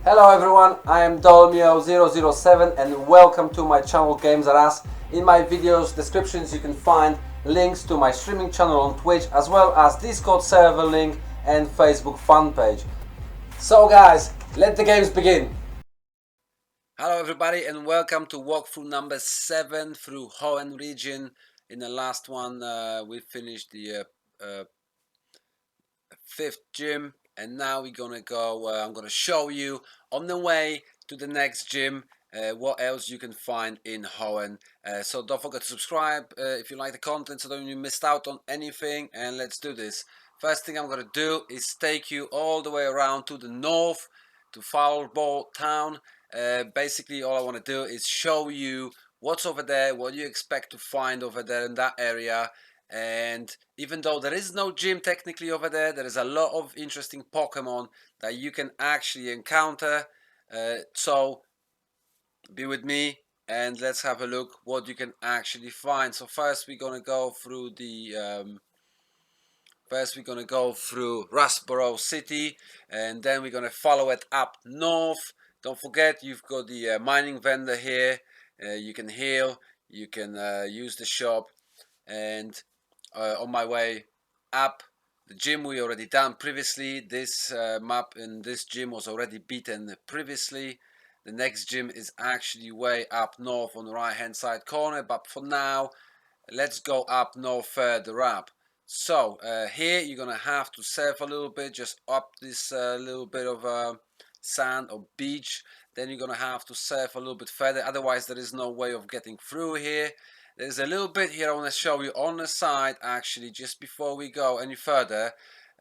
Hello everyone, I am Dolmio007 and welcome to my channel Games R Us. In my videos descriptions you can find links to my streaming channel on Twitch as well as Discord server link and Facebook fan page. So guys, let the games begin. Hello everybody and welcome to walkthrough number 7 through Hoenn region. In the last one we finished the 5th gym, and now we're gonna go I'm gonna show you on the way to the next gym what else you can find in Hoenn. So don't forget to subscribe if you like the content so that you missed out on anything, and let's do this. First thing I'm gonna do is take you all the way around to the north to Fallarbor town. Basically all I want to do is show you what's over there, what you expect to find over there in that area. And even though there is no gym technically over there, there is a lot of interesting Pokemon that you can actually encounter. So be with me and let's have a look what you can actually find. So first we're gonna go through the Rustboro City, and then we're gonna follow it up north. Don't forget you've got the mining vendor here. You can heal, you can use the shop, and on my way up, the gym we already done previously. This map in this gym was already beaten previously. The next gym is actually way up north on the right hand side corner, but for now let's go up north further up. So here you're gonna have to surf a little bit just up this little bit of sand or beach. Then you're gonna have to surf a little bit further, otherwise there is no way of getting through here. There's a little bit here I want to show you on the side. Actually, just before we go any further,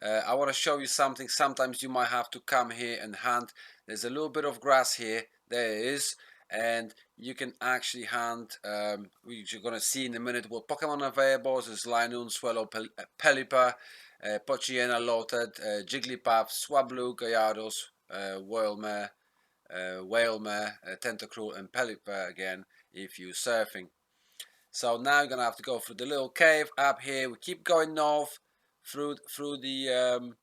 I want to show you something. Sometimes you might have to come here and hunt. There's a little bit of grass here, there it is, and you can actually hunt. Which you're going to see in a minute what Pokemon are available. There's Linoon, Swallow, Pelipper, Pochiena, Loted, Jigglypuff, Swablu, Gyarados, Whalmer, Tentacruel, and Pelipper again if you're surfing. So now you're gonna have to go through the little cave up here. We keep going north through the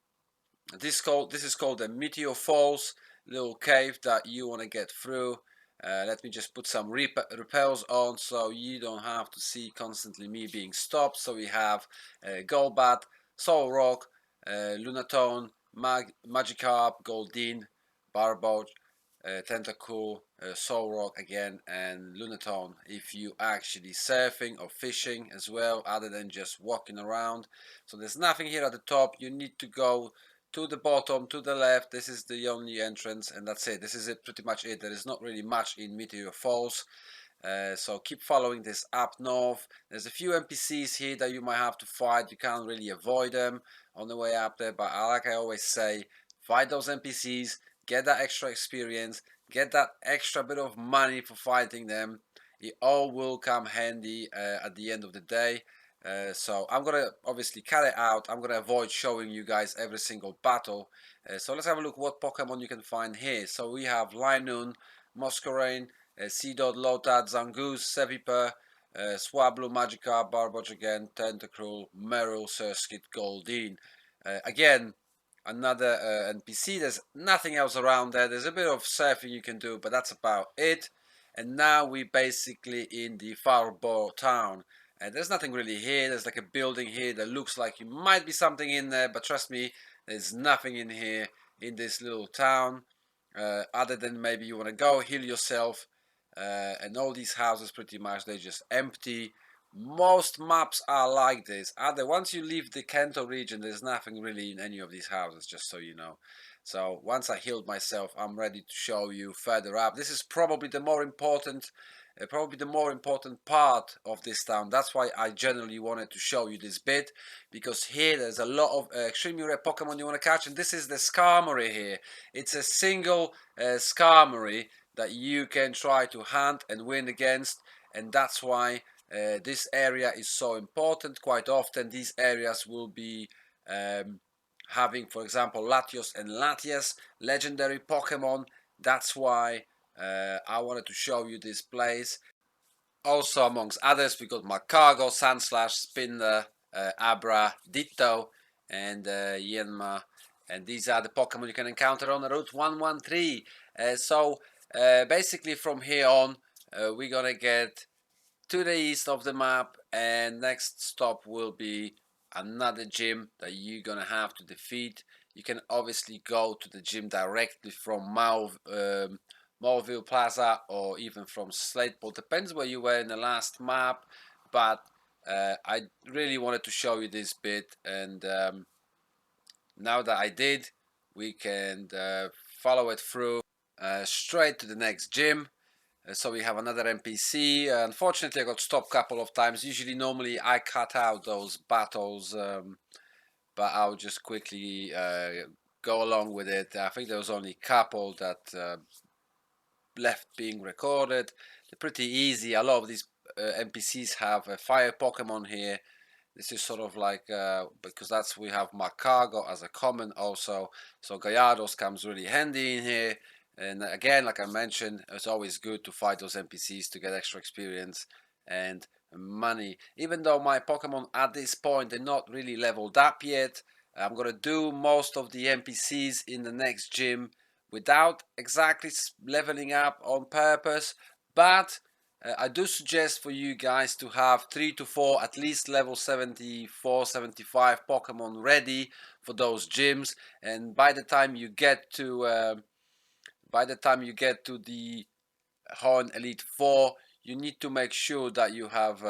this is called the Meteor Falls little cave that you want to get through. Let me just put some repels on so you don't have to see constantly me being stopped. So we have Golbat, Solrock, Lunatone, Magikarp, Goldeen, Barboach, Tentacool, Solrock again, and Lunatone if you actually surfing or fishing as well, other than just walking around. So there's nothing here at the top. You need to go to the bottom, to the left. This is the only entrance, and that's it. This is it, pretty much it. There is not really much in Meteor Falls. So keep following this up north. There's a few NPCs here that you might have to fight. You can't really avoid them on the way up there, but like I always say, fight those NPCs, get that extra experience, get that extra bit of money for fighting them. It all will come handy at the end of the day. So I'm gonna obviously cut it out. I'm gonna avoid showing you guys every single battle. So let's have a look what Pokemon you can find here. So we have Linoon, Masquerain, Seedot, Lotad, Zangoose, Seviper, Swablu, Magikarp, Barboach again, Tentacruel, Meryl, Surskit, Goldeen. Again, another NPC. There's nothing else around there. There's a bit of surfing you can do, but that's about it. And now we basically in the Fallarbor town. There's nothing really here. There's like a building here that looks like you might be something in there, but trust me, there's nothing in here in this little town, other than maybe you want to go heal yourself, and all these houses pretty much they're just empty. Most maps are like this. Once you leave the Kanto region, there's nothing really in any of these houses, just so you know. So once I healed myself, I'm ready to show you further up. This is probably the more important part of this town. That's why I generally wanted to show you this bit, because here there's a lot of extremely rare Pokemon you want to catch, and this is the Skarmory here. It's a single Skarmory that you can try to hunt and win against, and that's why this area is so important. Quite often these areas will be having, for example, Latios and Latias, legendary Pokemon. That's why I wanted to show you this place. Also, amongst others, we got Magcargo, Sandslash, Spinner, Abra, Ditto, and Yenma, And these are the Pokemon you can encounter on Route 113. Basically from here on, we're gonna get to the east of the map, and next stop will be another gym that you're gonna have to defeat. You can obviously go to the gym directly from Malville Plaza, or even from Slateport, depends where you were in the last map. But I really wanted to show you this bit, and now that I did, we can follow it through straight to the next gym. So we have another NPC. Unfortunately, I got stopped a couple of times. Usually, normally I cut out those battles, but I'll just quickly go along with it. I think there was only a couple that left being recorded. They're pretty easy. A lot of these NPCs have a fire Pokemon here. This is sort of like because that's we have Macargo as a common also, so Gallardos comes really handy in here. And again, like I mentioned, it's always good to fight those NPCs to get extra experience and money. Even though my Pokemon at this point they're not really leveled up yet, I'm gonna do most of the NPCs in the next gym without exactly leveling up on purpose, but I do suggest for you guys to have 3 to 4 at least level 74 75 Pokemon ready for those gyms, and by the time you get to the Hoenn Elite 4, you need to make sure that you have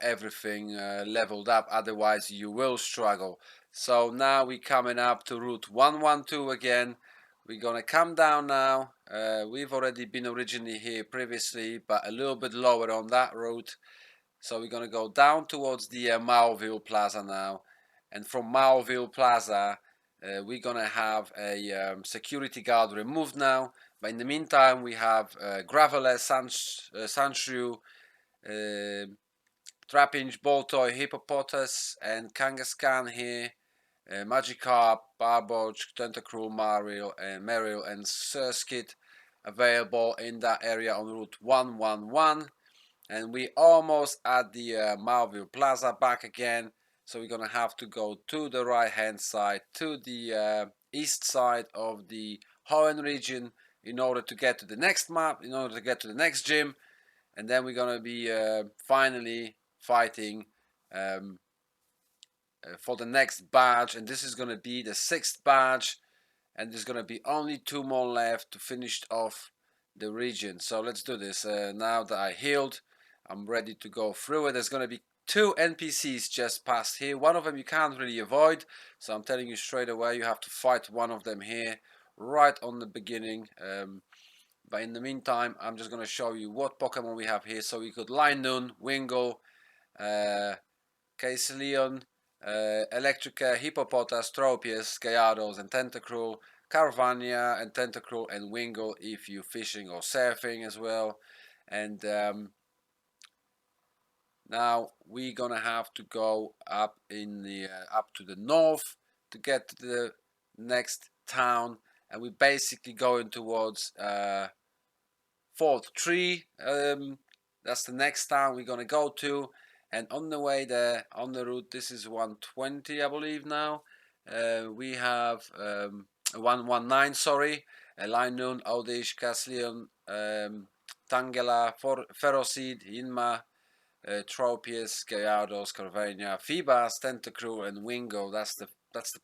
everything leveled up, otherwise you will struggle. So now we're coming up to Route 112 again. We're gonna come down now. We've already been originally here previously, but a little bit lower on that route. So we're gonna go down towards the Malville Plaza now, and from Malville Plaza we're gonna have a security guard removed now. But in the meantime, we have Graveler, Sandshrew, Trapinch, Boltoy, Hippopotas, and Kangaskhan here. Magikarp, Barboach, Tentacruel, Marill, and Surskit available in that area on Route 111. And we almost at the Malville Plaza back again. So we're gonna have to go to the right hand side, to the east side of the Hoenn region in order to get to the next map, in order to get to the next gym. And then we're gonna be finally fighting for the next badge, and this is gonna be the 6th badge, and there's gonna be only 2 more left to finish off the region. So let's do this. Now that I healed, I'm ready to go through it. There's gonna be 2 NPCs just past here. One of them you can't really avoid, so I'm telling you straight away, you have to fight one of them here right on the beginning. But in the meantime, I'm just gonna show you what Pokemon we have here. So we could Linoon, Wingull, Caecilion, Electrica, Hippopotas, Tropius, Gallardos, and Tentacruel, Carvania, and Tentacruel, and Wingull if you're fishing or surfing as well. And now we're gonna have to go up in the up to the north to get to the next town, and we're basically going towards Fort Tree. That's the next town we're gonna go to, and on the way there, on the route, this is 120 I believe now, we have 119, sorry, Linoon, Odish, Caslion, Tangela, Ferocid, Inma, Tropius, Gallardos, Carvania, Phoebas, Tentacruel, and Wingo. That's the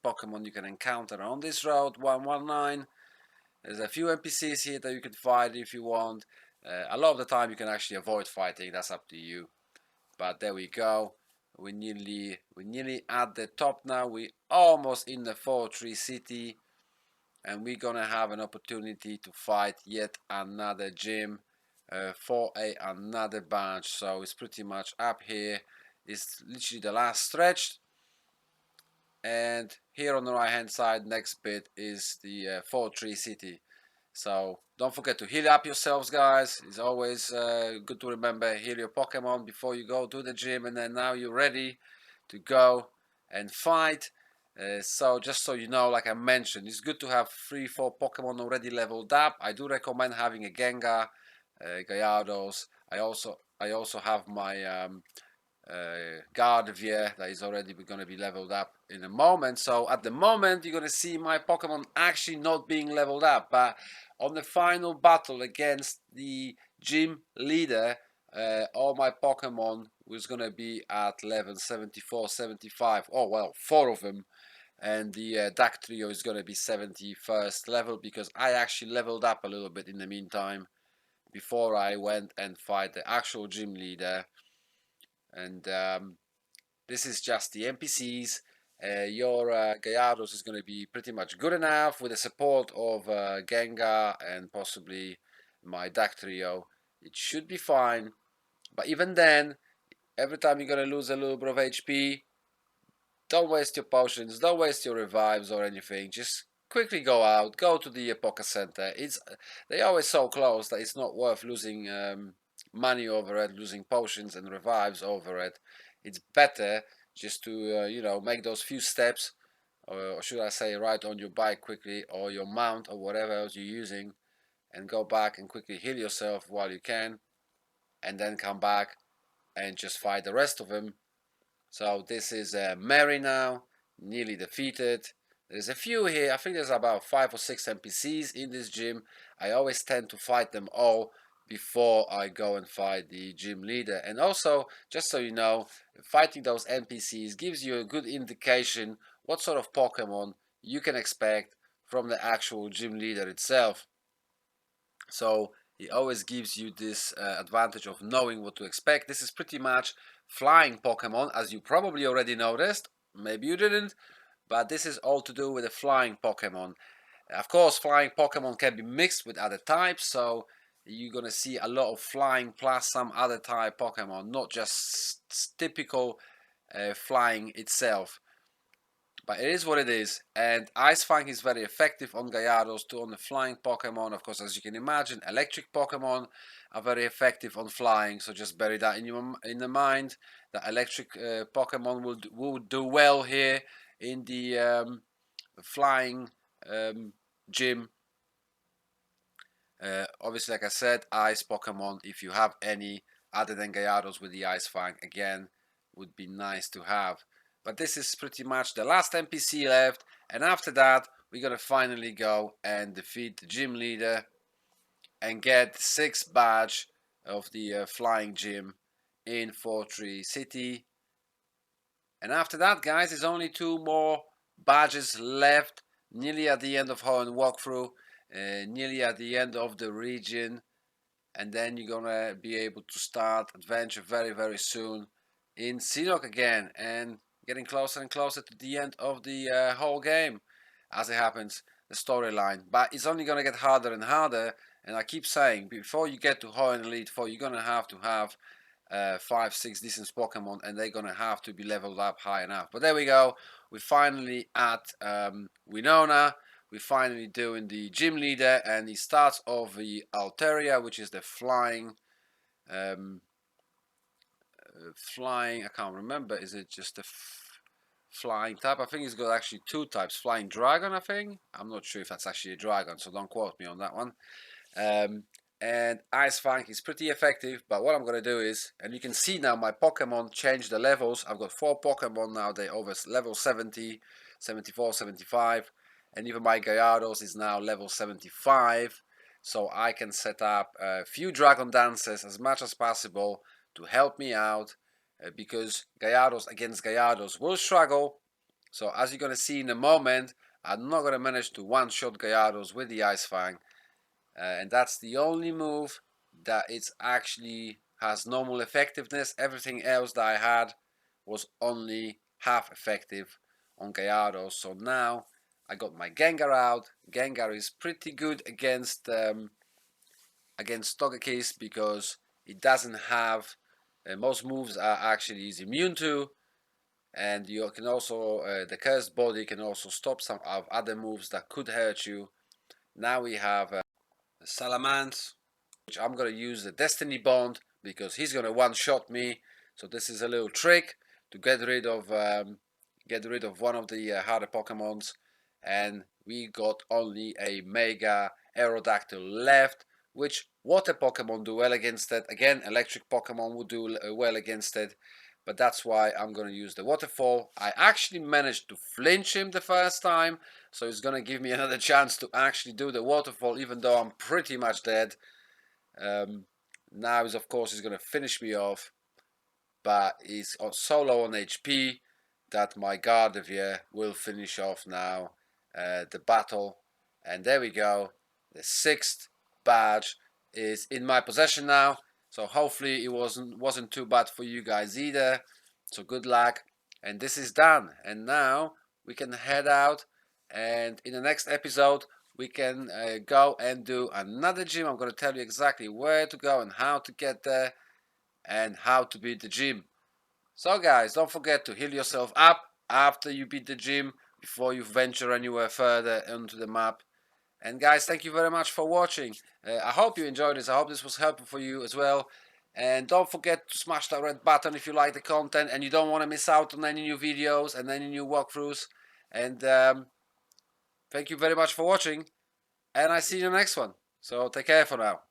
Pokemon you can encounter on this road 119. There's a few NPCs here that you can fight if you want. A lot of the time you can actually avoid fighting, that's up to you. But there we go. We're nearly at the top now. We're almost in the Fortree City, and we're gonna have an opportunity to fight yet another gym for another badge. So it's pretty much up here. It's literally the last stretch. And here on the right hand side, next bit is the Fortree City. So don't forget to heal up yourselves, guys. It's always good to remember, heal your Pokemon before you go to the gym, and then now you're ready to go and fight. So just so you know, like I mentioned, it's good to have 3-4 Pokemon already leveled up. I do recommend having a Gengar, Gallardos. I also have my Gardevoir that is already going to be leveled up in a moment. So at the moment you're going to see my Pokemon actually not being leveled up, but on the final battle against the gym leader, all my Pokemon was going to be at level 74, 75. Oh well, 4 of them. And the Duck Trio is going to be 71st level because I actually leveled up a little bit in the meantime before I went and fight the actual gym leader. And this is just the NPCs. Your Gyarados is going to be pretty much good enough with the support of Gengar and possibly my Duck Trio. It should be fine. But even then, every time you're going to lose a little bit of HP, don't waste your potions, don't waste your revives or anything. Just quickly go out, go to the Poké Center. They're always so close that it's not worth losing money over it, losing potions and revives over it. It's better just to make those few steps, or should I say, ride on your bike quickly or your mount or whatever else you're using, and go back and quickly heal yourself while you can, and then come back and just fight the rest of them. So this is Mary now, nearly defeated. There's a few here. I think there's about 5 or 6 NPCs in this gym. I always tend to fight them all before I go and fight the gym leader. And also, just so you know, fighting those NPCs gives you a good indication what sort of Pokemon you can expect from the actual gym leader itself. So it always gives you this advantage of knowing what to expect. This is pretty much flying Pokemon, as you probably already noticed. Maybe you didn't, but this is all to do with the flying Pokemon. Of course, flying Pokemon can be mixed with other types, so you're gonna see a lot of flying plus some other type Pokemon, not just typical flying itself. But it is what it is, and Ice Fang is very effective on Gyarados too, on the flying Pokemon. Of course, as you can imagine, electric Pokemon are very effective on flying, so just bury that in the mind. The electric Pokemon will do well here in the flying gym. Obviously, like I said, Ice Pokemon, if you have any other than Gyarados with the Ice Fang, again, would be nice to have. But this is pretty much the last NPC left, and after that we're gonna finally go and defeat the gym leader and get 6 badge of the flying gym in Fortree City. And after that, guys, there's only 2 more badges left, nearly at the end of Hoenn walkthrough, nearly at the end of the region, and then you're gonna be able to start adventure very soon in Sinnoh again, and getting closer and closer to the end of the whole game as it happens, the storyline. But it's only gonna get harder and harder, and I keep saying, before you get to Hoenn Elite 4, you're gonna have to have 5-6 decent Pokemon, and they're gonna have to be leveled up high enough. But there we go, we're finally at Winona. We're finally doing the gym leader, and he starts off the Altaria, which is the flying I can't remember, is it just a flying type? I think he's got actually 2 types. Flying dragon, I think. I'm not sure if that's actually a dragon, so don't quote me on that one. And Ice Fang is pretty effective, but what I'm going to do is, and you can see now my Pokemon change the levels. I've got 4 Pokemon now, they're over level 70, 74, 75, and even my Gyarados is now level 75, so I can set up a few Dragon Dances as much as possible to help me out, because Gyarados against Gyarados will struggle. So as you're going to see in a moment, I'm not going to manage to one-shot Gyarados with the Ice Fang. And that's the only move that it's actually has normal effectiveness. Everything else that I had was only half effective on Gyarados. So now I got my Gengar out. Gengar is pretty good against Togekiss because it doesn't have most moves are actually is immune to, and you can also the Cursed Body can also stop some of other moves that could hurt you. Now we have Salamence, which I'm going to use the Destiny Bond because he's going to one-shot me. So this is a little trick to get rid of one of the harder Pokemons, and we got only a Mega Aerodactyl left, which water Pokemon do well against it. Again, electric Pokemon would do well against it, but that's why I'm going to use the waterfall. I actually managed to flinch him the first time, so he's going to give me another chance to actually do the waterfall, even though I'm pretty much dead. Now, of course, he's going to finish me off, but he's so low on HP that my Gardevoir will finish off now the battle. And there we go. The 6th badge is in my possession now. So hopefully it wasn't too bad for you guys either. So good luck. And this is done. And now we can head out. And in the next episode, we can go and do another gym. I'm going to tell you exactly where to go and how to get there and how to beat the gym. So guys, don't forget to heal yourself up after you beat the gym, before you venture anywhere further onto the map. And guys, thank you very much for watching. I hope you enjoyed this. I hope this was helpful for you as well. And don't forget to smash that red button if you like the content and you don't want to miss out on any new videos and any new walkthroughs. And thank you very much for watching. And I see you in the next one. So take care for now.